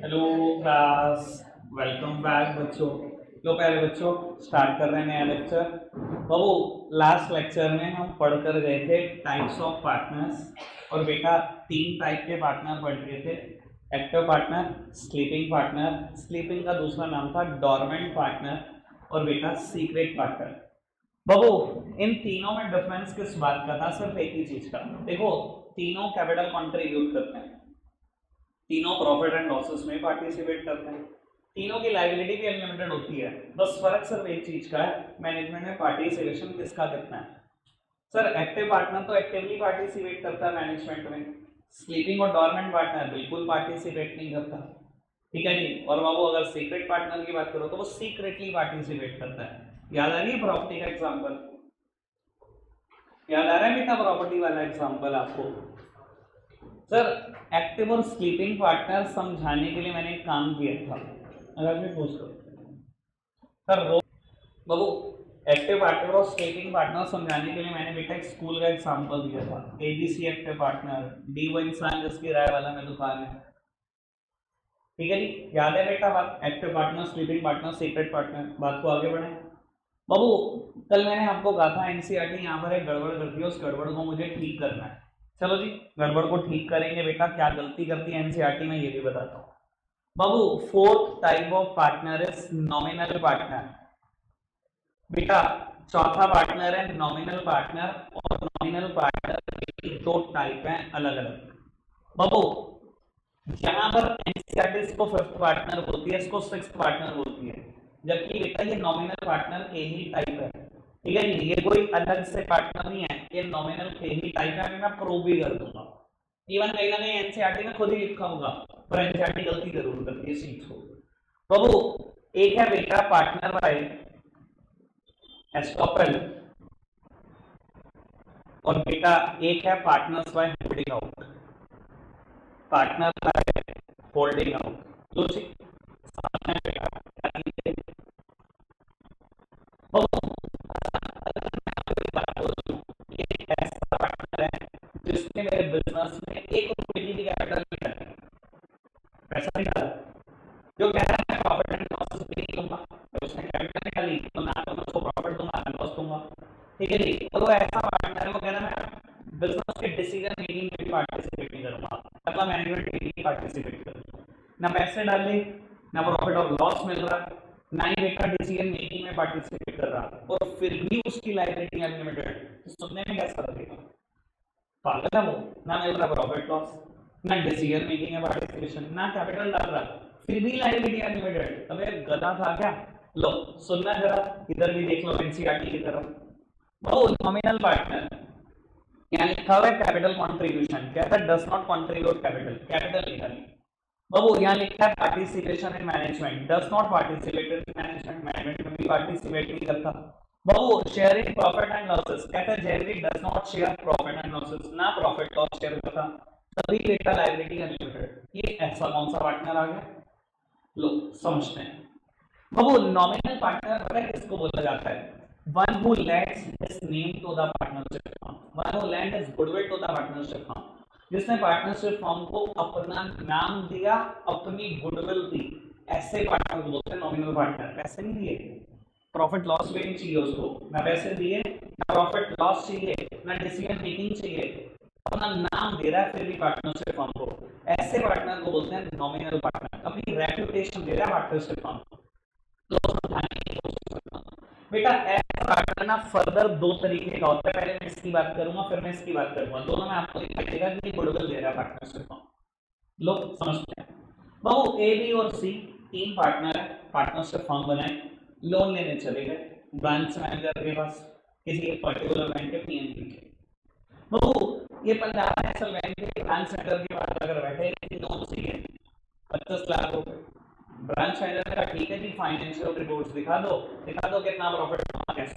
Hello class. Welcome back बच्चों। लो पहले बच्चों स्टार्ट कर रहे हैं नया लेक्चर। बाबू लास्ट लेक्चर में हम पढ़कर गए थे टाइप्स ऑफ पार्टनर्स और बेटा तीन टाइप के पार्टनर पढ़ गए थे। Active partner, sleeping partner, sleeping का दूसरा नाम था डॉर्मेंट पार्टनर और बेटा सीक्रेट पार्टनर। बाबू इन तीनों में डिफरेंस किस बात का था? सिर्फ एक ही चीज का। देखो तीनों कैपिटल कंट्रीब्यूट करते हैं, तीनों प्रॉफिट एंड लॉसेस में पार्टिसिपेट करते हैं, तीनों की लायबिलिटी भी अनलिमिटेड होती है। बस फर्क सिर्फ एक चीज का है, मैनेजमेंट में पार्टिसिपेशन किसका कितना है। सर एक्टिव पार्टनर तो एक्टिवली पार्टिसिपेट करता है मैनेजमेंट में, स्लीपिंग और डॉर्मेंट पार्टनर बिल्कुल पार्टिसिपेट नहीं करता। ठीक है जी। और बाबू अगर सीक्रेट पार्टनर की बात करो तो वो सीक्रेटली पार्टिसिपेट करता है। याद आ रही है प्रॉपर्टी का एग्जाम्पल? याद आ रहा है बेटा प्रॉपर्टी वाला एग्जाम्पल आपको? सर एक्टिव और स्लीपिंग पार्टनर समझाने के लिए मैंने एक काम किया था। अगर मैं पूछ लो सर रो बाबू एक्टिव पार्टनर और स्लीपिंग पार्टनर समझाने के लिए मैंने बेटा एक स्कूल का एग्जांपल दिया था। एबीसी एक्टिव पार्टनर, डी वो इंसान जिसकी राय वाला में दुकान है। ठीक है जी, याद है बेटा बात? Active partner, sleeping partner, secret partner. बात को आगे बढ़े बाबू। कल मैंने आपको कहा था एनसीईआरटी यहाँ पर एक गड़बड़ करती है, उस गड़बड़ को मुझे ठीक करना है। चलो जी गड़बड़ को ठीक करेंगे बेटा। क्या गलती करती है एनसीईआरटी में ये भी बताता हूँ बाबू। Fourth type of partner is nominal partner. बेटा चौथा पार्टनर है नॉमिनल पार्टनर, और नॉमिनल पार्टनर की दो टाइप हैं अलग अलग। बाबू यहाँ पर एनसीईआरटी इसको फिफ्थ पार्टनर बोलती है, इसको सिक्स्थ पार्टनर बोलती है, जबकि बेटा ये नॉमिनल पार्टनर के ही टाइप है। ठीक है जी, ये कोई अलग से पार्टनर नहीं है, ये नॉमिनल के ही टाइप है। मैं प्रूव भी कर दूंगा। इवन कहीं ना कहीं एनसीईआरटी ने खुद ही लिखा होगा, पर एनसीईआरटी गलती जरूर करती है इस चीज को। बाबू एक है बेटा पार्टनर बाय एस्टॉपल, और बेटा एक है partners by holding out. Partner by holding out दो चीज सामने बेटा क्या चीज़ है? बाबू बात बोलूं, ये एक ऐसा पार्टनर है जिसने मेरे बिजनेस में एक रुपए की भी कैपिटल नहीं डाली, पैसा नहीं डाला, जो कह रहा है मैं प्रॉफिट एंड लॉस पे नहीं दूंगा, तो उसने कैपिटल नहीं डाली तो ना तो मैं उसको प्रॉफिट दूंगा ना लॉस दूंगा। ठीक है जी। और वो ऐसा पार्टनर है, वो कह रहा है मैं बिजनेस के डिसीजन मेकिंग में भी पार्टिसिपेट नहीं करूंगा, मतलब मैनेजमेंट में भी पार्टिसिपेट करूंगा। ना पैसे डाले, ना प्रॉफिट और लॉस मिल रहा, ना ही बेटा डिसीजन मेकिंग में पार्टिसिपेट कर रहा, और फिर भी उसकी लायबिलिटी अनलिमिटेड। तो सुनने में कैसा लगेगा? पागल है वो। ना मिल रहा प्रॉफिट लॉस, ना डिसीजन मेकिंग में पार्टिसिपेशन, ना कैपिटल डाल रहा, फिर भी लायबिलिटी अनलिमिटेड। अबे गधा था क्या? लो सुनना जरा, इधर भी देख लो एनसीईआरटी की तरफ। ओ नॉमिनल पार्टनर यहाँ लिखा हुआ है कैपिटल कंट्रीब्यूशन, कहता है does not contribute capital, capital लिखा नहीं। बाबू यहाँ लिखा है participation in management, does not participate in management, management में भी पार्टिसिपेट नहीं करता। बाबू शेयरिंग प्रॉफिट एंड लॉसेस, कहता है generally does not share profit and losses, ना प्रॉफिट लॉस शेयर करता, तभी बेटा लायबिलिटी अनलिमिटेड। ये ऐसा कौन सा पार्टनर आ गया? लो समझते हैं। बाबू नॉमिनल पार्टनर पता है किसको बोला जाता है? One who lends his name to the partnership firm, one who lend his goodwill to the partnership firm, जिसने पार्टनरशिप फर्म को अपना नाम दिया, अपनी गुडविल दी, ऐसे पार्टनर को बोलते हैं नॉमिनल पार्टनर। पैसे नहीं दिए, प्रॉफिट लॉस भी नहीं चाहिए उसको, ना पैसे दिए ना प्रॉफिट लॉस चाहिए ना डिसीजन मेकिंग चाहिए, अपना नाम दे रहा है फिर भी पार्टनरशिप फर्म को, ऐसे पार्टनर को बोलते हैं नॉमिनल पार्टनर। अपनी रेपुटेशन दे रहा है पार्टनरशिप फर्म को। तो समझाने की कोशिश करता हूं बेटा, ऐसा पार्टनर ना फर्दर दो तरीके का होता है। पहले मैं इसकी बात करूंगा फिर मैं इसकी बात करूंगा, दोनों में आपको दिखाई देगा कि गुडविल दे रहा है पार्टनरशिप फर्म। लोग समझते हैं। बाबू ए बी और सी तीन पार्टनर है, पार्टनरशिप फर्म बनाए, लोन लेने चले गए ब्रांच मैनेजर के पास, किसी एक पर्टिकुलर बैंक के पीएनबी के। बाबू ये पंजाब नेशनल बैंक के ब्रांच मैनेजर के पास अगर बैठे लोन चाहिए 25 लाख रुपए, ब्रांच मैनेजर ने कहा ठीक है जी फाइनेंशियल रिपोर्ट्स दिखा दो कितना प्रॉफिट हुआ कैसे।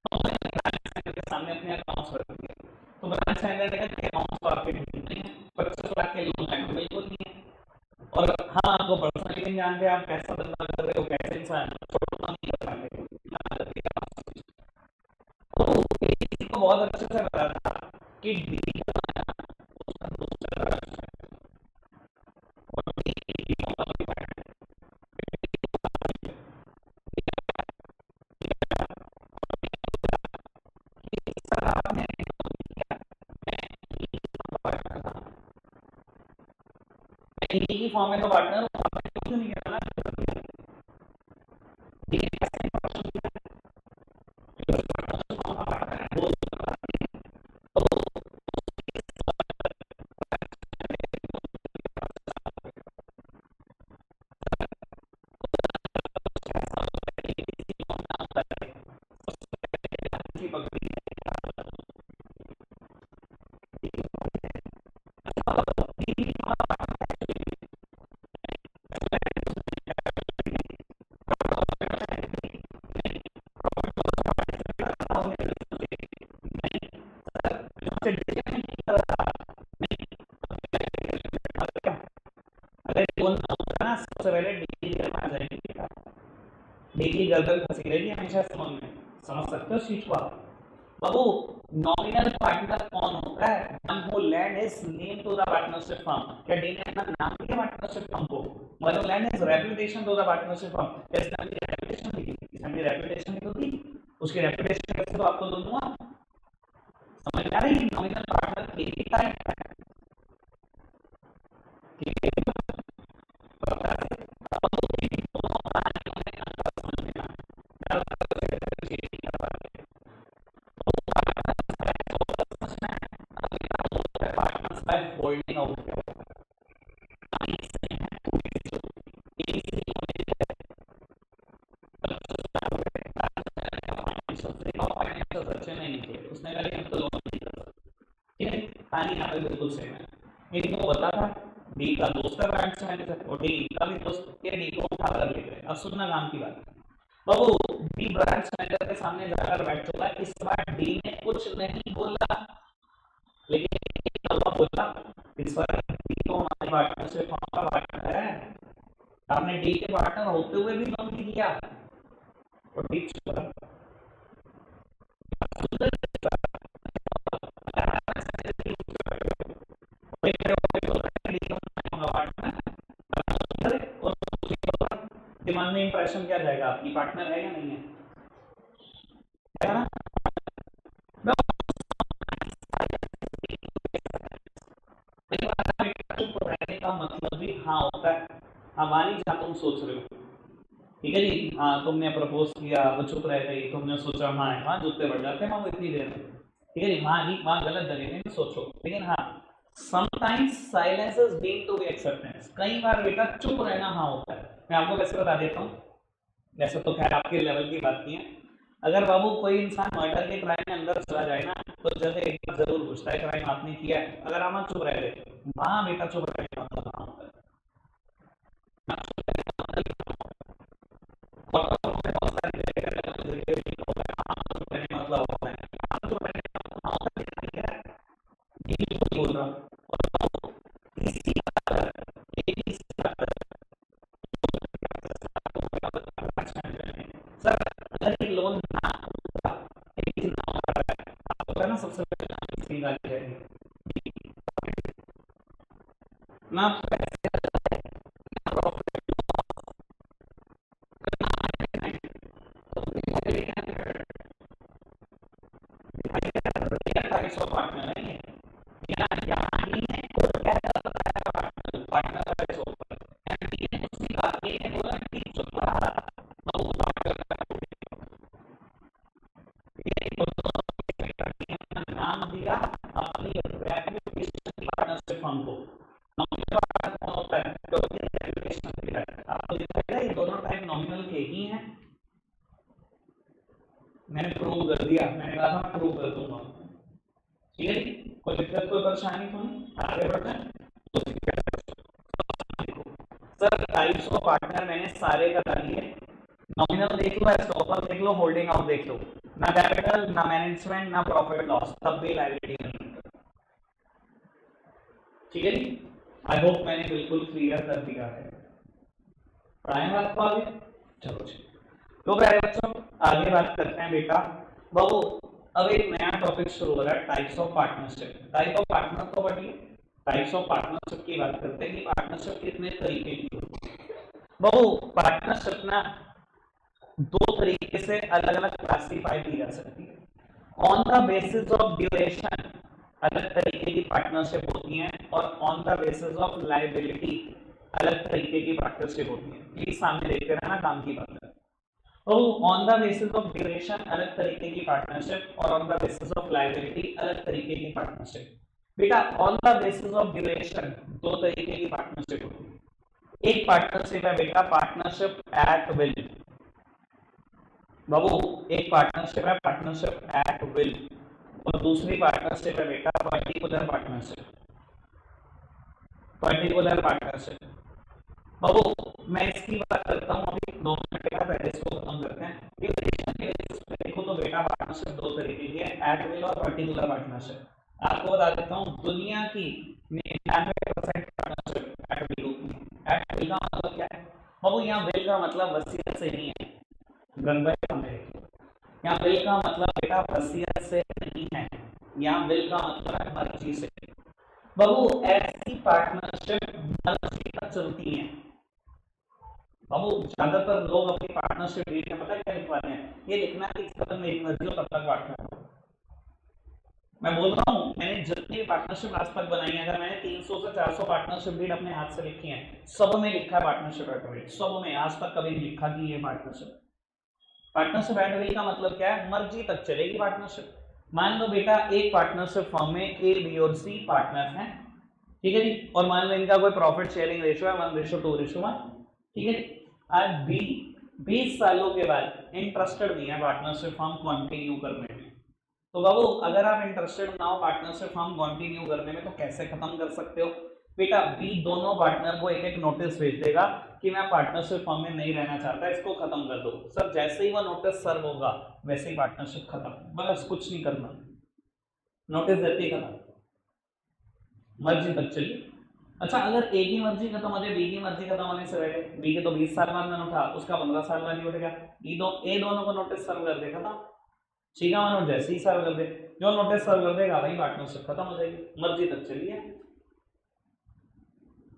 ब्रांच मैनेजर के सामने अपने अकाउंट्स रख दिए, तो ब्रांच मैनेजर ने कहा अकाउंट्स तो आपके नहीं है, 25 लाख के लोन है बिल्कुल नहीं है, और हाँ आपको पर्सनली नहीं जानते, आप कैसा धंधा कर रहे हो, कैसे इंसान नहीं कर पाएंगे। तो किसी को बहुत अच्छे से पता था कि डील उसका दूसरा डी की फॉर्म में तो पार्टनर क्यों नहीं करना सबसे पहले डी की गर्दन फंसी रहेगी हमेशा समझ में, समझ सकते हो इस चीज को आप। बाबू नॉमिनल पार्टनर कौन होता है? One who lend his name to the partnership firm. क्या डी ने अपना नाम दिया पार्टनरशिप फर्म को? One who lend his reputation to the partnership firm. इसने अपनी रेपुटेशन दी, इसने रेपुटेशन तो दी, उसकी रेपुटेशन कैसे तो आपको दूंगा, समझ में आ रही है? नॉमिनल पार्टनर डी की टाइप है, ठीक है? होल्डिंग आउट अच्छे नहीं थे, उसने कहा हम तो लोन नहीं कर सकते, ठीक है? कहानी यहाँ पे बिल्कुल सेम है। डी को पता था डी का दोस्त है ब्रांच मैनेजर और डी का भी दोस्त, ये डी को उठा कर ले गए। अब सुनना काम की बात, बाबू डी ब्रांच मैनेजर के सामने जाकर बैठ चुका है। इस बार डी ने कुछ नहीं बोला, लेकिन बोला इस बार डी को हमारे पार्टनरशिप फर्म का पार्टनर है, आपने डी के पार्टनर होते हुए भी लोन नहीं किया और डी चुका। दिमाग में इंप्रेशन क्या जाएगा, आपकी पार्टनर है या नहीं है? का मतलब भी हाँ होता है। हमारी जहाँ तुम सोच रहे हो, ठीक है जी, हाँ तुमने प्रपोज किया, वो चुप रह गई, तुमने सोचा हाँ है, वहाँ जूते बढ़ जाते हैं, वहाँ इतनी देर में, ठीक है जी, वहाँ गलत जगह में सोचो। लेकिन हाँ sometimes silence is being to be acceptance, कई बार बेटा चुप रहना हाँ होता है। मैं आपको कैसे बता देता हूँ, वैसे तो खैर आपके लेवल की बात नहीं है। अगर बाबू कोई इंसान मर्डर के क्राइम में अंदर चला जाए ना, तो जैसे एक बार जरूर पूछता है क्राइम आपने किया है, अगर हम चुप रह गए, वहां बेटा चुप रहने मतलब हाँ होता है। लोन ना सबसे ना मैंने प्रूव कर दिया, मैंने कहा था प्रूव कर दूंगा, ठीक है? कोई दिक्कत कोई परेशानी तो नहीं, आगे बढ़ते हैं। सर टाइप्स ऑफ पार्टनर मैंने सारे बता दिए, नॉमिनल देख लो, एस्टॉपर देख लो, होल्डिंग आउट देख लो, ना कैपिटल ना मैनेजमेंट ना प्रॉफिट लॉस, तब भी लायबिलिटी नहीं, ठीक है जी? आई होप मैंने बिल्कुल क्लियर कर दिया है। पढ़ाएंगे आपको आगे, चलो जी। तो प्यारे बच्चों आगे बात करते हैं बेटा। बाबू अब एक नया टॉपिक शुरू हो रहा है, types of partnership. Type of partner को पढ़िए, टाइप्स ऑफ पार्टनरशिप की बात करते हैं कि पार्टनरशिप कितने तरीके की होती है। बाबू पार्टनरशिप ना दो तरीके से अलग अलग क्लासिफाई की जा सकती है, on the basis of duration अलग तरीके की पार्टनरशिप होती हैं, और on the basis of liability अलग तरीके की पार्टनरशिप होती है। प्लीज सामने देखते रहना, काम की बात है। तो on the basis of duration अलग तरीके की पार्टनरशिप, और on the basis of liability अलग तरीके की पार्टनरशिप। बेटा on the basis of duration दो तरीके की पार्टनरशिप होती है। एक पार्टनरशिप है बेटा पार्टनरशिप एट विल। बाबू एक पार्टनरशिप है पार्टनरशिप एट विल, और दूसरी पार्टनरशिप है बेटा पर्टिकुलर पार्टनरशिप। पर्टिकुलर पार्टनरशिप बाबू मैं इसकी बात करता हूँ अभी 2 मिनट का, पहले इसको खत्म करते हैं। देखो तो बेटा पार्टनरशिप दो तरीके की है, एट विल और पर्टिकुलर पार्टनरशिप। आपको बता देता हूँ दुनिया की 99% पार्टनरशिप एट विल होती है। एट विल का मतलब क्या है बाबू? यहाँ विल का मतलब वसीयत से नहीं है, यहाँ विल का मतलब बेटा वसीयत से नहीं है, यहाँ विल का मतलब है मर्जी से। बाबू ऐसी पार्टनरशिप मर्जी तक चलती है। बाबू ज्यादातर लोग अपनी पार्टनरशिप डीड में पता क्या लिखवाते हैं? ये लिखना है कि तब मेरी मर्जी हो तब तक पार्टनर। मैं बोल रहा हूँ मैंने जितनी पार्टनरशिप आज तक बनाई है, अगर मैंने 300 से 400 पार्टनरशिप डीड अपने हाथ से लिखी है, सब में लिखा है पार्टनरशिप एट विल, सब में। आज तक कभी नहीं लिखा कि ये पार्टनरशिप। पार्टनरशिप एट विल का मतलब क्या है? मर्जी तक चलेगी पार्टनरशिप। मान लो बेटा एक पार्टनरशिप फर्म में ए बी और सी पार्टनर हैं, ठीक है जी, और मान लो इनका कोई प्रॉफिट शेयरिंग रेशियो है 1:2:1, ठीक है जी। आज बी 20 सालों के बाद इंटरेस्टेड नहीं है पार्टनरशिप फर्म कंटिन्यू करने में। तो बाबू अगर आप इंटरेस्टेड ना हो पार्टनरशिप फर्म कंटिन्यू करने में, तो कैसे खत्म कर सकते हो? बेटा बी दोनों पार्टनर को एक एक नोटिस भेज देगा कि मैं पार्टनरशिप फर्म में नहीं रहना चाहता, इसको खत्म कर दो। सर जैसे ही वो नोटिस सर्व होगा वैसे ही पार्टनरशिप खत्म, बस कुछ नहीं करना, नोटिस देते ही खत्म, मर्जी तक चलिए। अच्छा अगर ए की मर्जी खत्म हो जाए, बी की मर्जी खत्म होने से पहले, बी के तो 20 साल बाद में उठा, उसका 15 साल बाद ही उठेगा, ए दोनों को नोटिस सर्व कर देगा था, ठीक है, नोट जैसे ही सर्व कर दे, जो नोटिस सर्व कर देगा वही पार्टनरशिप खत्म हो जाएगी, मर्जी तक चलिए।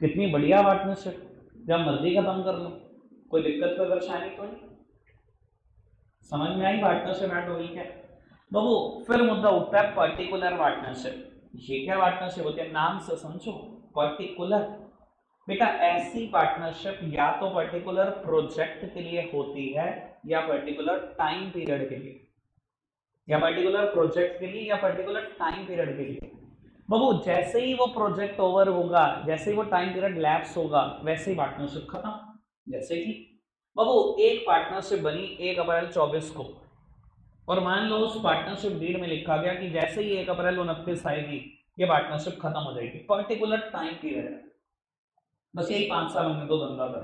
कितनी बढ़िया पार्टनरशिप, जब मर्जी खत्म कर लो, कोई दिक्कत कोई परेशानी तो नहीं। समझ में आई पार्टनरशिप एट विल क्या? बाबू फिर मुद्दा उठता है पर्टिकुलर पार्टनरशिप। ये क्या पार्टनरशिप होती है? नाम से समझो, पर्टिकुलर। बेटा ऐसी पार्टनरशिप या तो पर्टिकुलर प्रोजेक्ट के लिए होती है, या पर्टिकुलर टाइम पीरियड के लिए, या पर्टिकुलर प्रोजेक्ट के लिए, या पर्टिकुलर टाइम पीरियड के लिए। बाबू जैसे ही वो प्रोजेक्ट ओवर होगा, जैसे ही वो टाइम पीरियड लैप्स होगा, वैसे ही पार्टनरशिप खत्म। जैसे कि बाबू एक पार्टनरशिप बनी 1 अप्रैल 24 को, और मान लो उस पार्टनरशिप डीड में लिखा गया कि जैसे ही 1 अप्रैल 29 आएगी ये पार्टनरशिप खत्म हो जाएगी। पर्टिकुलर टाइम पीरियड है, बस यही 5 साल होने दो धंधा कर।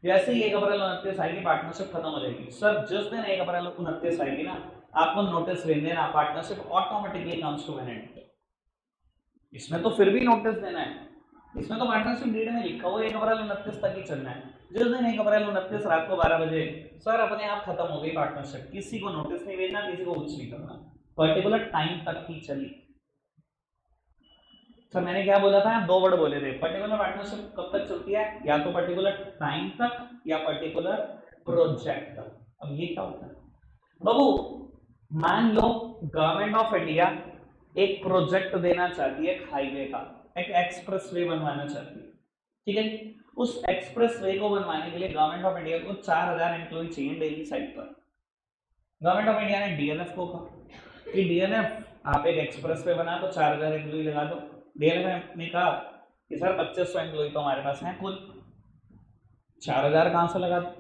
जैसे ही 1 अप्रैल 29 आएगी पार्टनरशिप खत्म हो जाएगी। सर जिस दिन 1 अप्रैल 29 आएगी ना, आपको नोटिस भेज देना, partnership automatically comes to an end. इसमें तो फिर भी नोटिस देना है, इसमें तो पार्टनरशिप डीड में लिखा हुआ 1 अप्रैल 29 तक ही चलना है। जिस दिन 1 अप्रैल 29 रात को 12 बजे सर अपने आप खत्म हो गई पार्टनरशिप, किसी को नोटिस नहीं भेजना, किसी को कुछ नहीं करना, पर्टिकुलर टाइम तक ही चली। सर मैंने क्या बोला था? 2 वर्ड बोले थे। पर्टिकुलर पार्टनरशिप कब तक चलती है? या तो पर्टिकुलर टाइम तक, या पर्टिकुलर प्रोजेक्ट तक। अब ये क्या होता है बाबू? मान लो गवर्नमेंट ऑफ इंडिया एक प्रोजेक्ट देना चाहती है, एक हाईवे का, एक एक्सप्रेस वे बनवाना चाहती है, ठीक है। उस एक्सप्रेस वे को बनवाने के लिए गवर्नमेंट ऑफ इंडिया को 4000 एम्प्लॉय चाहिए डेली साइट पर। गवर्नमेंट ऑफ इंडिया ने डीएलएफ को कहा कि डीएलएफ आप एक एक्सप्रेस वे बना तो 4000 एम्प्लॉय लगा दो। डीएलएफ ने कहा कि सर 2500 एम्प्लॉय तो हमारे पास हैं कुल, 4000 कहां से लगा दो।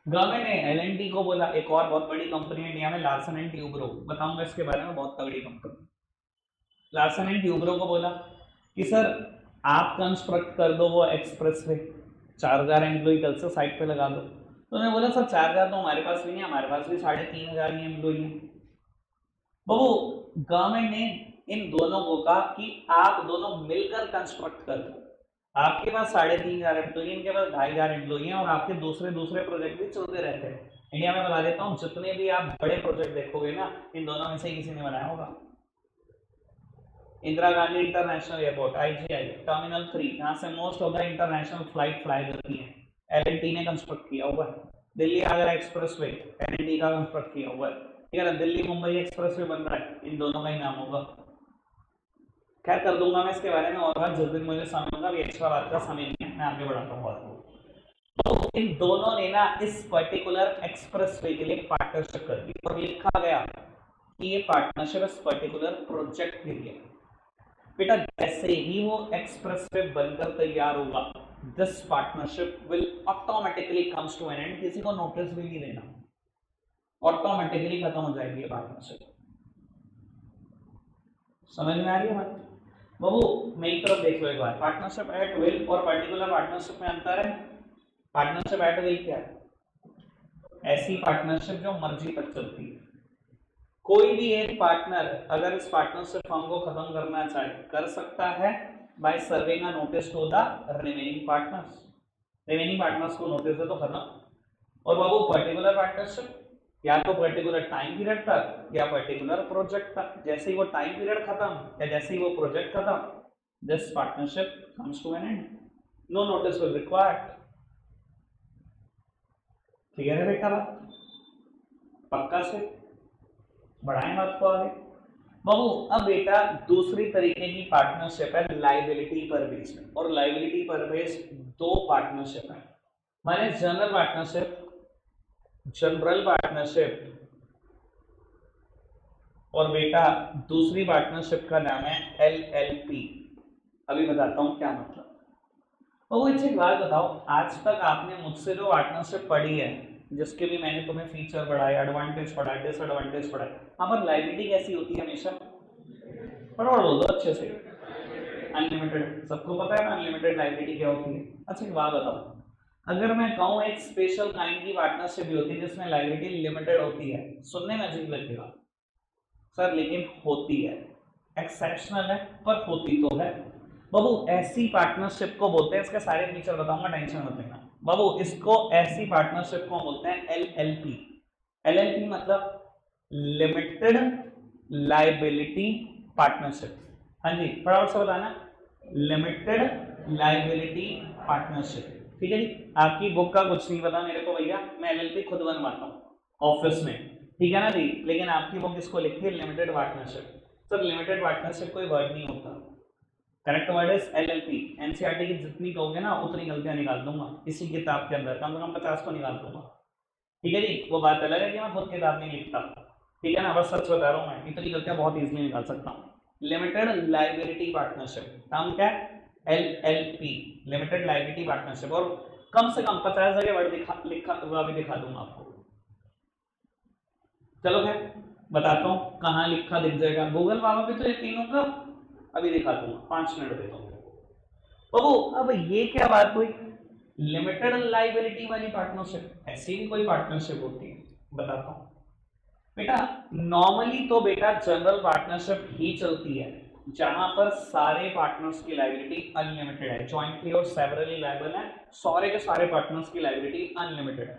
गवर्नमेंट ने एलएनटी को बोला, एक और बहुत बड़ी कंपनी है इंडिया में, लार्सन एंड ट्यूब्रो, बताऊंगा इसके बारे में, बहुत तगड़ी कंपनी। लार्सन एंड ट्यूब्रो को बोला कि सर आप कंस्ट्रक्ट कर दो वो एक्सप्रेस वे, 4000 एम्प्लॉय कल से साइट पे लगा दो। तो उन्होंने बोला सर 4000 तो हमारे पास भी नहीं, हमारे पास भी 3500 ही एम्प्लॉय है। बाबू गवर्नमेंट ने इन दोनों को कहा कि आप दोनों मिलकर कंस्ट्रक्ट कर दो। आपके पास 3500 एम्प्लॉय, इनके पास 2500 एम्प्लॉय हैं, और आपके दूसरे प्रोजेक्ट भी चलते रहते हैं इंडिया में। बता देता हूँ जितने भी आप बड़े प्रोजेक्ट देखोगे ना, इन दोनों में से किसी ने बनाया होगा। Indira Gandhi international airport IGI terminal 3, यहाँ से most of the international flight fly करती है, एलएनटी ने कंस्ट्रक्ट किया हुआ है। Delhi Agra express way LNT का कंस्ट्रक्ट किया हुआ है, ठीक है ना। दिल्ली मुंबई एक्सप्रेस वे बन रहा है, इन दोनों का ही नाम होगा। खैर कर दूंगा मैं इसके बारे में और बात जिस दिन मुझे समय होगा, अभी एक्स्ट्रा बात का समय नहीं है, मैं आगे बढ़ाता हूँ बात को। तो इन दोनों ने ना इस पर्टिकुलर एक्सप्रेसवे के लिए पार्टनरशिप कर दी और लिखा गया कि ये पार्टनरशिप इस पर्टिकुलर प्रोजेक्ट के लिए। बेटा जैसे ही वो एक्सप्रेसवे बनकर तैयार होगा, this partnership will automatically comes to an end, किसी को नोटिस भी नहीं देना, ऑटोमेटिकली खत्म हो जाएगी ये पार्टनरशिप। समझ में आ रही है बात? बाबू मेरी तरफ देख लो एक बार, पार्टनरशिप एट विल और पर्टिकुलर पार्टनरशिप में अंतर है। पार्टनरशिप एट विल क्या है? ऐसी पार्टनरशिप जो मर्जी तक चलती है। कोई भी एक पार्टनर अगर इस पार्टनरशिप फर्म को खत्म करना चाहे कर सकता है by serving a notice to the remaining partners. Remaining partners को नोटिस दे तो खत्म। और बाबू पर्टिकुलर पार्टनरशिप या तो पर्टिकुलर टाइम पीरियड तक या पर्टिकुलर प्रोजेक्ट तक। जैसे ही वो टाइम पीरियड खत्म या जैसे ही वो प्रोजेक्ट खत्म, this partnership comes to an end, no notice will required. Clear है बेटा बात? पक्का से बढ़ाएं बात को आगे। बाबू अब बेटा दूसरी तरीके की पार्टनरशिप है लायबिलिटी पर बेस्ड, और लायबिलिटी पर बेस्ड दो पार्टनरशिप है। माने जनरल पार्टनरशिप, जनरल पार्टनरशिप, और बेटा दूसरी पार्टनरशिप का नाम है एलएलपी। अभी बताता हूं क्या मतलब। बाबू एक बात बताओ, आज तक आपने मुझसे जो पार्टनरशिप पढ़ी है, जिसके भी मैंने तुम्हें फीचर पढ़ाए, एडवांटेज पढ़ाए, डिसएडवांटेज पढ़ाए, वहां पर लायबिलिटी कैसी होती है? हमेशा पढ़ो बोल दो अच्छे से, अनलिमिटेड। सबको पता है ना अनलिमिटेड लायबिलिटी क्या होती है? अच्छा एक बात बताओ, अगर मैं कहूँ एक स्पेशल काइंड की पार्टनरशिप भी होती है जिसमें लायबिलिटी लिमिटेड होती है, सुनने में अजीब लगेगा सर, लेकिन होती है, एक्सेप्शनल है पर होती तो है। बाबू ऐसी पार्टनरशिप को बोलते हैं, इसके सारे फीचर बताऊंगा, टेंशन मत लेना बाबू। इसको ऐसी पार्टनरशिप को बोलते हैं एलएलपी। एलएलपी मतलब लिमिटेड लायबिलिटी पार्टनरशिप। हाँ जी फटाफट से बताना, लिमिटेड लायबिलिटी पार्टनरशिप। ठीक है जी, आपकी बुक का कुछ नहीं पता मेरे को भैया, मैं एलएलपी खुद बनवाता हूँ ऑफिस में, ठीक है ना जी। लेकिन आपकी बुक इसको लिखती है limited partnership. Sir limited partnership कोई वर्ड नहीं होता, correct word is LLP. NCERT की जितनी कहोगे ना उतनी गलतियां निकाल दूंगा इसी किताब के अंदर, कम से कम 50 को निकाल दूंगा। ठीक है जी, वो बात अलग है कि मैं खुद किताब नहीं लिखता, ठीक है ना, बस सच बता रहा हूँ, मैं इतनी गलतियां बहुत इजीली निकाल सकता हूँ। लिमिटेड लायबिलिटी पार्टनरशिप, नाम क्या है? LLP, limited liability partnership. और कम से कम 50 जगह वर्ड लिखा हुआ भी दिखा दूंगा आपको। चलो खैर बताता हूँ कहाँ लिखा दिख जाएगा, गूगल बाबा पे तो यकीन होगा, अभी दिखा दूंगा, 5 मिनट देता हूँ बाबू। अब ये क्या बात हुई, लिमिटेड लायबिलिटी वाली पार्टनरशिप, ऐसी भी कोई पार्टनरशिप होती है? बताता हूँ बेटा। नॉर्मली तो बेटा जनरल पार्टनरशिप ही चलती है जहां पर सारे पार्टनर्स की लायबिलिटी अनलिमिटेड है, जॉइंटली और सेवरली लायबल है, सारे के सारे पार्टनर्स की लायबिलिटी अनलिमिटेड है।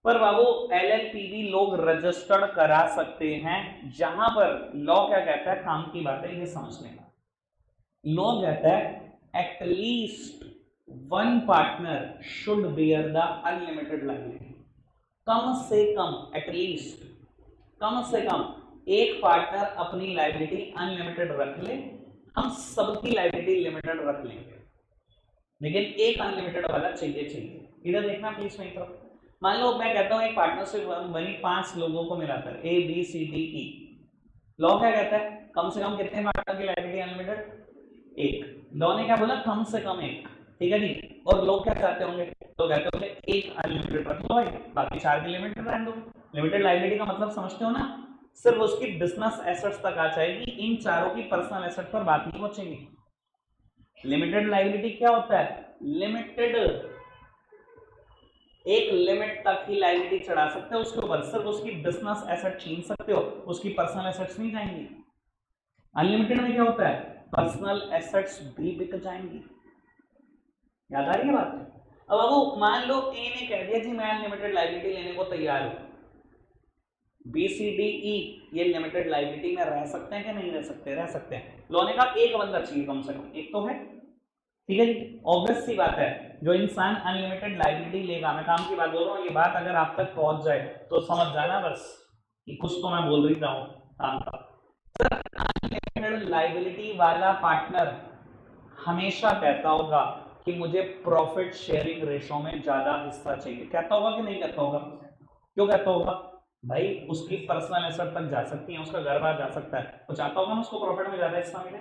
पर बाबू एलएलपी भी लोग रजिस्टर्ड करा सकते हैं, जहां पर लॉ क्या कहता है, काम की बात है ये समझने का। लॉ कहता है at least one partner should bear the unlimited liability. कम से कम, एटलीस्ट कम से कम एक पार्टनर अपनी लायबिलिटी अनलिमिटेड रख ले, हम सबकी लायबिलिटी लिमिटेड रख लेंगे, लेकिन एक अनलिमिटेड वाला चाहिए। इधर देखना प्लीज मेरी तरफ। मान लो मैं कहता हूं एक पार्टनरशिप बनी 5 लोगों को मिलाकर, A B C D E. Law क्या कहता है, कम से कम कितने पार्टनर की लायबिलिटी अनलिमिटेड? एक। लॉ ने क्या बोला, कम से कम एक, ठीक है जी। और लोग क्या चाहते होंगे, लोग कहते होंगे एक अनलिमिटेड रख लो भाई, बाकी 4 की लिमिटेड रहने दो। लिमिटेड लायबिलिटी का मतलब समझते हो ना, सिर्फ उसकी बिजनेस एसेट्स तक आ जाएगी, इन चारों की पर्सनल एसेट पर बात नहीं पहुंचेगी। लिमिटेड लायबिलिटी क्या होता है, लिमिटेड, एक लिमिट तक ही लायबिलिटी चढ़ा सकते हो उसके ऊपर, सिर्फ उसकी बिजनेस एसेट छीन सकते हो, उसकी पर्सनल एसेट्स नहीं जाएंगी। अनलिमिटेड में क्या होता है, पर्सनल एसेट्स भी बिक जाएंगी। याद आ रही है बात? अब बाबू मान लो ए ने कह दिया जी मैं अनलिमिटेड लायबिलिटी लेने को तैयार हूं, बी सी डी ई ये लिमिटेड लायबिलिटी में रह सकते हैं कि नहीं रह सकते? रह सकते हैं। लॉ ने कहा एक बंदा चाहिए कम से कम, एक तो है, ठीक है जी। ऑब्वियस सी बात है, जो इंसान अनलिमिटेड लायबिलिटी लेगा, मैं काम की बात बोल रहा हूँ, ये बात अगर आप तक पहुंच जाए तो समझ जाना बस कि कुछ तो मैं बोल रही हूँ काम का। लायबिलिटी वाला पार्टनर हमेशा कहता होगा कि मुझे प्रॉफिट शेयरिंग रेशो में ज्यादा हिस्सा चाहिए। कहता होगा कि नहीं कहता होगा? क्यों कहता होगा भाई? उसकी पर्सनल एसेट तक जा सकती है, उसका घर बार जा सकता है, तो चाहता होगा ना उसको प्रॉफिट में ज्यादा हिस्सा मिले।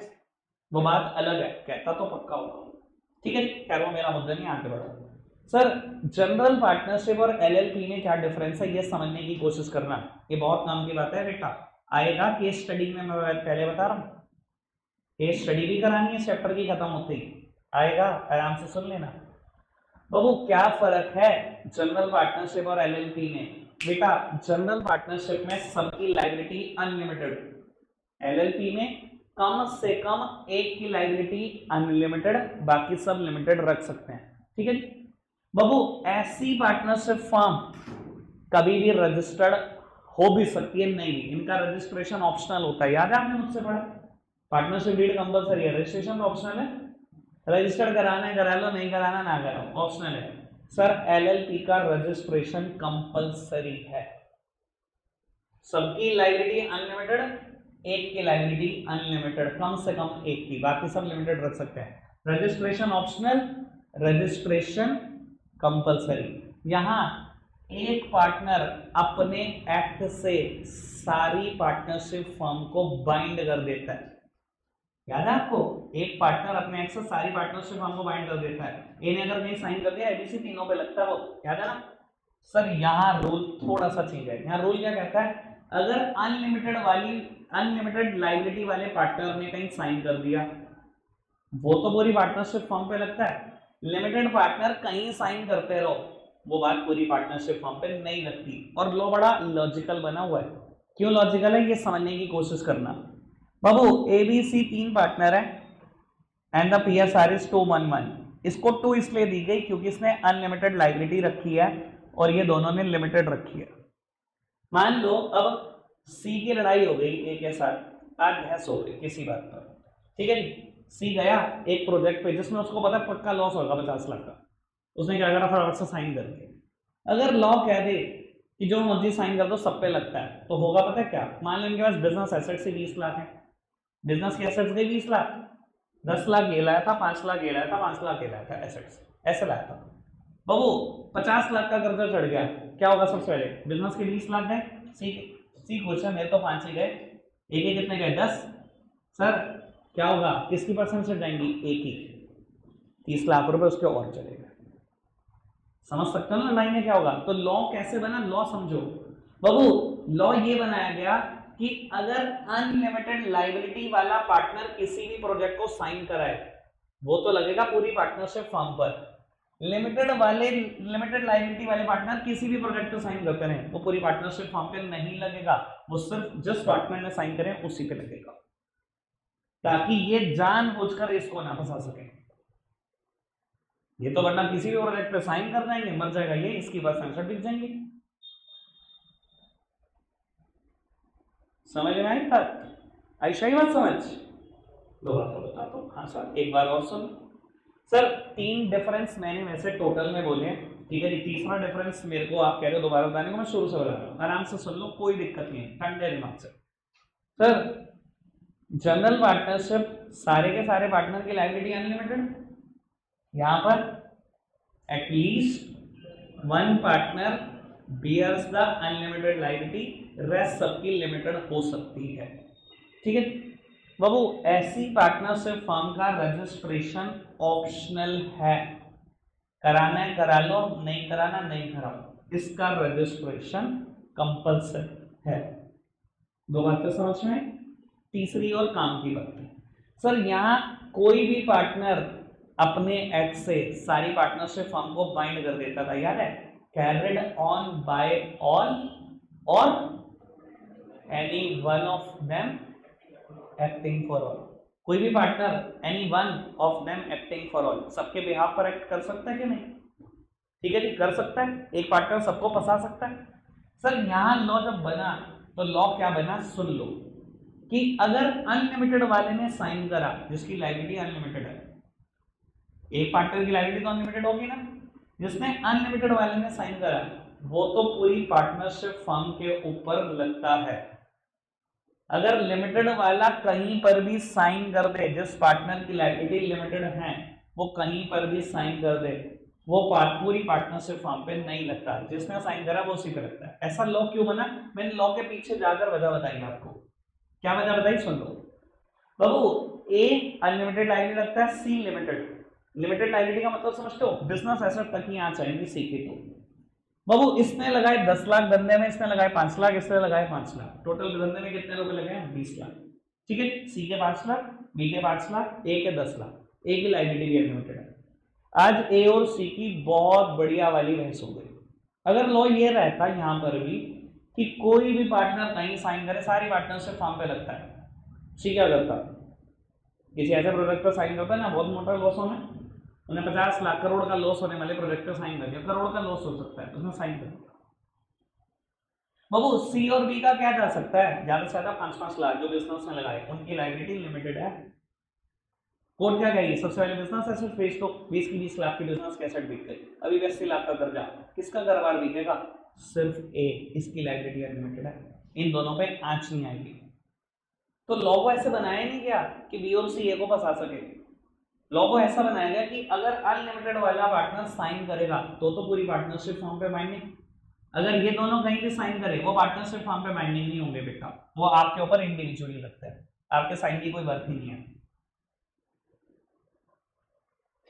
वो बात अलग है, कहता तो पक्का होगा। ठीक है, खैर वो मेरा मुद्दा नहीं, आगे बढ़ो। सर जनरल पार्टनरशिप और एलएलपी में क्या डिफरेंस है, ये समझने की कोशिश करना। ये बहुत काम की बात है बेटा, आएगा केस स्टडी में, मैं पहले बता रहा हूँ। केस स्टडी भी करानी है चैप्टर की खत्म होते ही, आएगा, आराम से सुन लेना। बाबू क्या फर्क है जनरल पार्टनरशिप और एलएलपी में? बेटा जनरल पार्टनरशिप में सबकी लायबिलिटी अनलिमिटेड, एलएलपी में कम से कम एक की लायबिलिटी अनलिमिटेड, बाकी सब लिमिटेड रख सकते हैं। ठीक है जी बाबू, ऐसी पार्टनरशिप फर्म कभी भी रजिस्टर्ड हो भी सकती है, नहीं भी, इनका रजिस्ट्रेशन ऑप्शनल होता है। याद है आपने मुझसे पढ़ा, पार्टनरशिप डीड कंपलसरी है, रजिस्ट्रेशन ऑप्शनल है। रजिस्टर्ड कराना है करा लो, नहीं कराना ना करो, ऑप्शनल है। सर एलएलपी का रजिस्ट्रेशन कंपलसरी है। सबकी लायबिलिटी अनलिमिटेड, एक की लायबिलिटी अनलिमिटेड, कम से कम एक की, बाकी सब लिमिटेड रख सकते हैं। Registration optional, registration compulsory. यहां एक पार्टनर अपने एक्ट से सारी पार्टनरशिप फर्म को बाइंड कर देता है। याद है आपको, एक पार्टनर अपने एक्ट से सारी पार्टनरशिप फर्म को बाइंड कर देता है। ए ने अगर नहीं साइन कर दिया, एबीसी तीनों पे लगता है वो, याद है ना? सर यहाँ रूल थोड़ा सा चेंज है। यहाँ रूल क्या कहता है, अगर अनलिमिटेड लायबिलिटी वाले पार्टनर ने कहीं साइन कर दिया, वो तो पूरी पार्टनरशिप फर्म पे लगता है। लिमिटेड पार्टनर कहीं साइन करते रहो, वो बात पूरी पार्टनरशिप फर्म पे नहीं लगती। और लो बड़ा लॉजिकल बना हुआ है। क्यों लॉजिकल है, ये समझने की कोशिश करना। बाबू एबीसी 3 पार्टनर है एंड द पीएसआर इज 211। इसको 2 इसलिए दी गई क्योंकि इसने अनलिमिटेड लायबिलिटी रखी है और ये दोनों ने लिमिटेड रखी है। मान लो अब सी की लड़ाई हो गई ए के साथ, आज बहस हो गई किसी बात पर, ठीक है जी। सी गया एक प्रोजेक्ट पे जिसमें उसको पता पक्का लॉस होगा 50 लाख का, उसने क्या करा, फटाफट से साइन कर दिया। अगर लॉ कह दे कि जो मर्जी साइन कर दो सब पे लगता है, तो होगा पता है क्या? मान लो इनके पास बिजनेस एसेट्स ही 20 लाख है, बिजनेस के एसेट्स गए 20 लाख, 10 लाख ये लाया था, 5 लाख ये लाया था, 5 लाख ये लाया था, एसेट्स ऐसे लाया था। बाबू 50 लाख का कर्जा चढ़ गया, क्या होगा? सबसे पहले बिजनेस के 20 लाख गए, सी क्वेश्चन, मेरे तो 5 ही गए, एक ही कितने गए? 10। सर क्या होगा, किसकी परसेंटेज जाएंगी? एक ही, 30 लाख रुपए उसके और चलेगा। समझ सकते हो ना लाइन में क्या होगा? तो लॉ कैसे बना, लॉ समझो बाबू। लॉ ये बनाया गया कि अगर अनलिमिटेड लायबिलिटी वाला पार्टनर किसी भी प्रोजेक्ट को साइन कराए, वो तो लगेगा पूरी पार्टनरशिप फर्म पर। लिमिटेड लायबिलिटी वाले पार्टनर किसी भी प्रोजेक्ट को साइन करते हैं, वो पूरी पार्टनरशिप फर्म पे नहीं लगेगा, वो सिर्फ जिस पार्टनर ने साइन करे उसी पे लगेगा, ताकि ये जानबूझकर इसको ना फंसा सके। ये तो वरना किसी भी प्रोजेक्ट पे साइन कर देंगे, मर जाएगा ये, इसकी परसेंटेज बिक जाएंगे। समझ में आई बात? आई सही बात समझ? दो बात तो बता दो। हाँ सर एक बार और सुन। सर 3 डिफरेंस मैंने वैसे टोटल में बोले, ठीक है जी। तीसरा डिफरेंस मेरे को आप कह रहे हो दोबारा बताने को, मैं शुरू से बता रहा हूँ, आराम से सुन लो, कोई दिक्कत नहीं है, ठंडे दिमाग से। सर जनरल पार्टनरशिप सारे के सारे पार्टनर की लायबिलिटी अनलिमिटेड, यहां पर at least 1 partner bears the unlimited liability, rest सबकी लिमिटेड हो सकती है। ठीक है बाबू, ऐसी पार्टनरशिप फर्म का रजिस्ट्रेशन ऑप्शनल है, कराना है करा लो, नहीं कराना नहीं कराओ, इसका रजिस्ट्रेशन कंपल्सरी है। 2 बातें समझ में। तीसरी और काम की बात है, सर यहां कोई भी पार्टनर अपने एक्ट से सारी पार्टनरशिप फर्म को बाइंड कर देता था, याद है? कैरिड ऑन बाय ऑल और any one of them acting for all. कोई भी partner any one of them acting for all, सबके बिहाफ पर एक्ट कर सकता है कि नहीं? ठीक है जी, कर सकता है। एक पार्टनर सबको फंसा सकता है। सर यहां लॉ जब बना तो लॉ क्या बना, सुन लो, कि अगर अनलिमिटेड वाले ने साइन करा, जिसकी लायबिलिटी अनलिमिटेड है, एक पार्टनर की लायबिलिटी तो अनलिमिटेड होगी ना, जिसने अनलिमिटेड वाले ने साइन करा वो तो पूरी पार्टनरशिप फर्म के ऊपर लगता है। अगर लिमिटेड वाला कहीं पर भी साइन कर दे, जिस पार्टनर की लायबिलिटी लिमिटेड है वो कहीं पर भी साइन कर दे, वो पूरी पार्टनरशिप फॉर्म पे नहीं लगता, जिसने साइन करा वो उसी पे लगता है। ऐसा लॉ क्यों बना, मैंने लॉ के पीछे जाकर वजह बताई आपको। क्या वजह बताई, सुन लो बाबू। ए अनलिमिटेड लायबिलिटी लगता है, सी लिमिटेड। लिमिटेड लायबिलिटी का मतलब समझते हो, बिजनेस एसेट तक ही आ जाएंगी सी की। तो बाबू इसने लगाए 10 लाख धंधे में, इसने लगाए 5 लाख, इसने लगाए 5 लाख, टोटल धंधे में कितने रुपए लगे हैं, 20 लाख। ठीक है, सी के 5 लाख, बी के 5 लाख, ए के 10 लाख, ए की लायबिलिटी भी अनलिमिटेड है। आज ए और सी की बहुत बढ़िया वाली बहस हो गई। अगर लॉ ये रहता यहां पर भी कि कोई भी पार्टनर कहीं साइन करे, सारी पार्टनरशिप फॉर्म पे लगता है, सी क्या करता, किसी ऐसे प्रोजेक्ट पर साइन करता है ना, बहुत मोटा लॉस होना, उन्हें 50 लाख करोड़ का लॉस होने वाले प्रोजेक्ट पर साइन कर दिया, करोड़ का लॉस हो सकता है, उसने साइन कर दिया। बाबू सी और बी का क्या जा सकता है, ज्यादा से ज्यादा 5-5 लाख जो बिजनेस में लगाए, उनकी लायबिलिटी लिमिटेड है। कोर्ट क्या कहेगी, सबसे पहले बिजनेस एसेट बेच दो, 20 की 20 लाख की बिजनेस की एसेट बिक गई, अभी 80 लाख का कर्जा, किसका कारोबार बिकेगा, सिर्फ ए, इसकी लायबिलिटी अनलिमिटेड है, इन दोनों पे आंच नहीं आएगी। तो लॉ को ऐसे बनाया नहीं गया कि बी और सी ए को फंसा सके, लॉ को ऐसा बनाया गया कि अगर अनलिमिटेड वाला पार्टनर साइन करेगा तो पूरी पार्टनरशिप फॉर्म पे बाइंडिंग, अगर ये दोनों कहीं भी साइन करे वो पार्टनरशिप फॉर्म पे बाइंडिंग नहीं होंगे बेटा, वो आपके ऊपर इंडिविजुअली लगता है, आपके साइन की कोई बात ही नहीं है।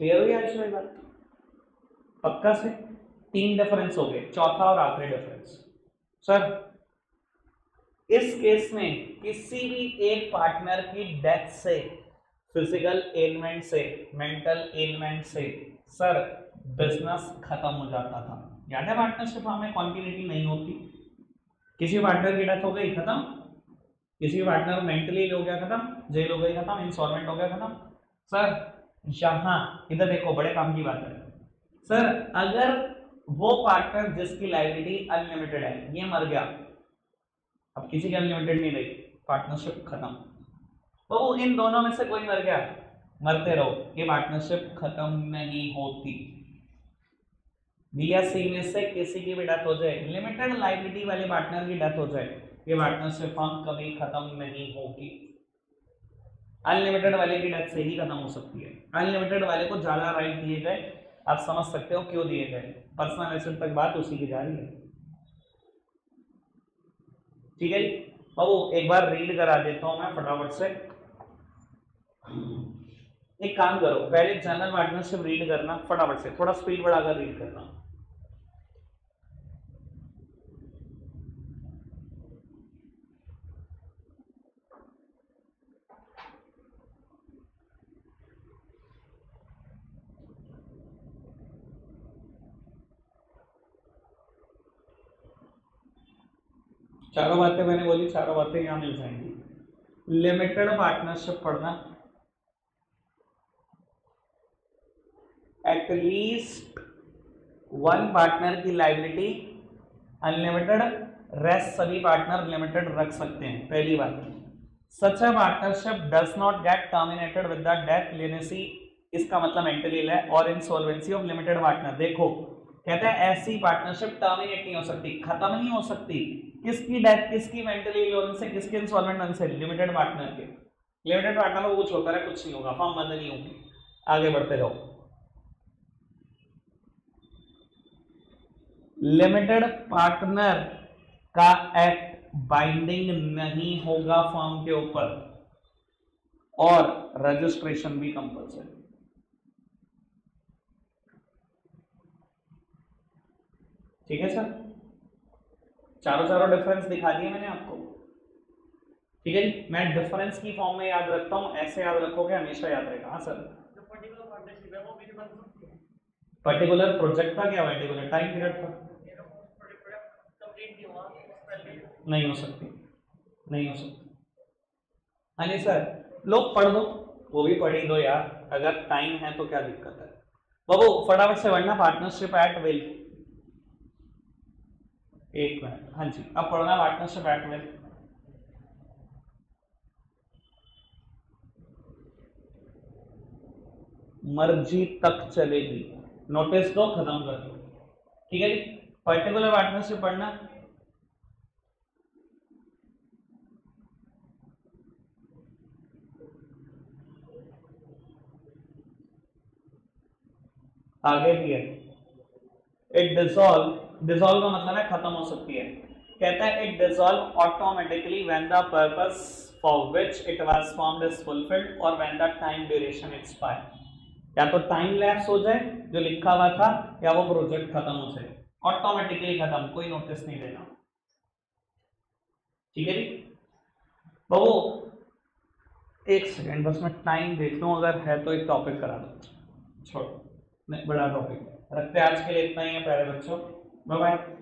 क्लियर हुई आज मेरी बात, पक्का से? 3 डिफरेंस हो गए, चौथा और आखिरी डिफरेंस सर, इस केस में किसी भी एक पार्टनर की डेथ से, फिजिकल एलिमेंट से, मेंटल एलिमेंट से सर बिजनेस खत्म हो जाता था। याद है पार्टनरशिप में कॉन्टिन्यूटी नहीं होती, किसी पार्टनर की डेथ हो गई खत्म, किसी पार्टनर मेंटली हो गया खत्म, जेल हो गई खत्म, इंसॉल्वेंट हो गया खत्म। सर यहां इधर देखो, बड़े काम की बात है सर, अगर वो पार्टनर जिसकी लायबिलिटी अनलिमिटेड है ये मर गया, अब किसी की अनलिमिटेड नहीं रही, पार्टनरशिप खत्म, तो इन दोनों में से कोई मर गया, मरते रहो, ये पार्टनरशिप खत्म नहीं होती। बी या सी में से किसी की भी डेथ हो जाए, लिमिटेड लायबिलिटी वाले पार्टनर की डेथ हो जाए, ये पार्टनरशिप फॉर्म कभी खत्म नहीं होगी। अनलिमिटेड वाले की डेथ से ही खत्म हो सकती है, अनलिमिटेड वाले को ज्यादा राइट दिए गए, आप समझ सकते हो क्यों दिए गए, पर्सनल एसेट तक बात उसी की जा रही है। ठीक है जी बाबू, एक बार रीड करा देता हूं मैं फटाफट से। एक काम करो, पहले जनरल पार्टनरशिप रीड करना फटाफट से, थोड़ा स्पीड बढ़ाकर रीड करना। चारों बातें मैंने बोली, चारों बातें यहां मिल जाएंगी। लिमिटेड पार्टनरशिप पढ़ना, एटलीस्ट वन पार्टनर की लायबिलिटी अनलिमिटेड, रेस्ट सभी पार्टनर लिमिटेड रख सकते हैं, पहली बात। Such a partnership does not get terminated with the death, lunacy, इसका मतलब मेंटली है, और इंसॉल्वेंसी ऑफ लिमिटेड पार्टनर। देखो कहते हैं ऐसी पार्टनरशिप टर्मिनेट नहीं हो सकती, खत्म नहीं हो सकती, किसकी डेथ, किसकी मेंटली इलनेस से, किसके इंसॉल्वेंट होने से, लिमिटेड पार्टनर के। लिमिटेड पार्टनर को कुछ होता है, कुछ नहीं होगा, फॉर्म बंद नहीं होगी, आगे बढ़ते रहो। लिमिटेड पार्टनर का एक्ट बाइंडिंग नहीं होगा फॉर्म के ऊपर, और रजिस्ट्रेशन भी कंपल्सरी। ठीक है सर, चारों डिफरेंस दिखा दिए मैंने आपको। ठीक है जी, मैं डिफरेंस की फॉर्म में याद रखता हूं, ऐसे याद रखोगे हमेशा याद रहेगा। हाँ सर, पर्टिकुलर प्रोजेक्ट का क्या, पर्टिकुलर टाइम पीरियड का नहीं हो सकती, नहीं हो सकती। हाँ जी सर, लोग पढ़ दो, वो भी पढ़ ही दो यार, अगर टाइम है तो क्या दिक्कत है बाबू, फटाफट से पढ़ना, पार्टनरशिप एट विल। एक मिनट, हाँ जी, अब पढ़ना पार्टनरशिप एट विल। मर्जी तक चलेगी, नोटिस दो, खत्म कर दो। ठीक है जी, पर्टिकुलर पार्टनरशिप पढ़ना, आगे भी है, इट डिसॉल्व का मतलब है खत्म हो सकती है। कहता है it dissolve automatically when the purpose for which it was formed is fulfilled और when the time duration expire. या तो टाइम लैप्स हो जाए जो लिखा हुआ था, या वो प्रोजेक्ट खत्म हो जाए, ऑटोमेटिकली खत्म, कोई नोटिस नहीं देना। ठीक है जी बाबू, एक सेकेंड बस मैं टाइम देख लूं, अगर है तो एक टॉपिक करा दो, छोड़ो नहीं बड़ा टॉपिक रखते हैं आज के लिए, इतना ही है प्यारे बच्चों, बाय बाय।